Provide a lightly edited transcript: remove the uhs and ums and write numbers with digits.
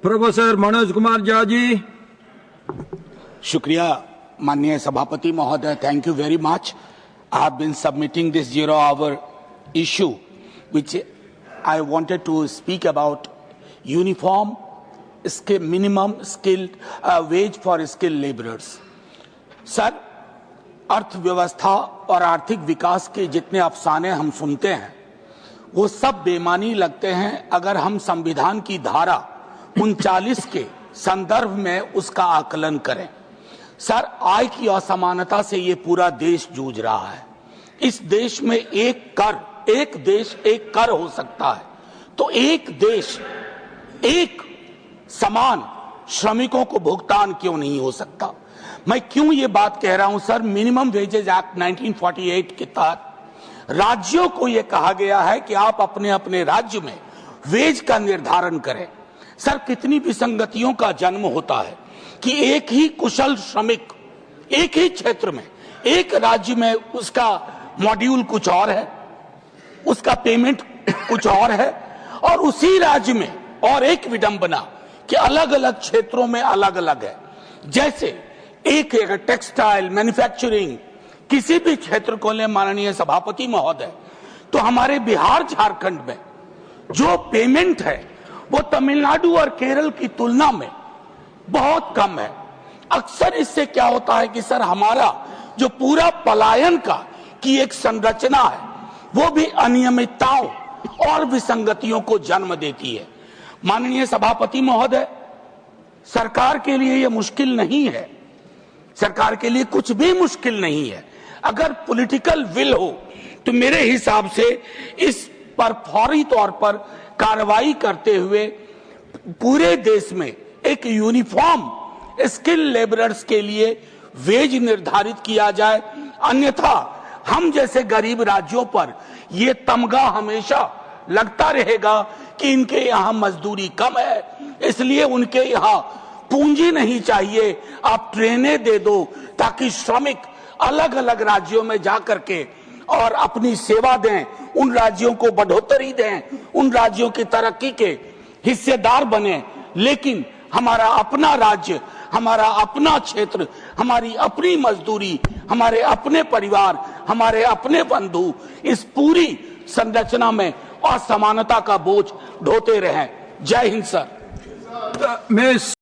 Professor Manoj Kumar Jha ji. शुक्रिया माननीय सभापति महोदय, thank you very much. I have been submitting this 0-hour issue which I wanted to speak about uniform minimum skilled wage for skilled laborers। Sir, अर्थव्यवस्था और आर्थिक विकास के जितने अफसाने हम सुनते हैं वो सब बेमानी लगते हैं अगर हम संविधान की धारा 39 के संदर्भ में उसका आकलन करें। सर, आय की असमानता से ये पूरा देश जूझ रहा है। इस देश में एक देश एक कर हो सकता है, तो एक देश एक समान श्रमिकों को भुगतान क्यों नहीं हो सकता? मैं क्यों ये बात कह रहा हूं सर? मिनिमम वेजेज एक्ट 1948 के तहत राज्यों को यह कहा गया है कि आप अपने अपने राज्य में वेज का निर्धारण करें। सर, कितनी विसंगतियों का जन्म होता है कि एक ही कुशल श्रमिक एक ही क्षेत्र में एक राज्य में उसका मॉड्यूल कुछ और है, उसका पेमेंट कुछ और है, और उसी राज्य में और एक विडंबना कि अलग अलग क्षेत्रों में अलग अलग है। जैसे एक टेक्सटाइल मैन्युफैक्चरिंग किसी भी क्षेत्र को ले माननीय सभापति महोदय, तो हमारे बिहार झारखंड में जो पेमेंट है वो तमिलनाडु और केरल की तुलना में बहुत कम है। अक्सर इससे क्या होता है कि सर हमारा जो पूरा पलायन का की एक संरचना है वो भी अनियमितताओं और विसंगतियों को जन्म देती है। माननीय सभापति महोदय, सरकार के लिए यह मुश्किल नहीं है, सरकार के लिए कुछ भी मुश्किल नहीं है। अगर पॉलिटिकल विल हो तो मेरे हिसाब से इस पर फौरी तौर पर कार्रवाई करते हुए पूरे देश में एक यूनिफॉर्म स्किल लेबरर्स के लिए वेज निर्धारित किया जाए। अन्यथा हम जैसे गरीब राज्यों पर यह तमगा हमेशा लगता रहेगा कि इनके यहाँ मजदूरी कम है, इसलिए उनके यहाँ पूंजी नहीं चाहिए, आप ट्रेनें दे दो ताकि श्रमिक अलग अलग राज्यों में जाकर के और अपनी सेवा दें, उन राज्यों को बढ़ोतरी दें, उन राज्यों की तरक्की के हिस्सेदार बने। लेकिन हमारा अपना राज्य, हमारा अपना क्षेत्र, हमारी अपनी मजदूरी, हमारे अपने परिवार, हमारे अपने बंधु इस पूरी संरचना में असमानता का बोझ ढोते रहें। जय हिंद सर।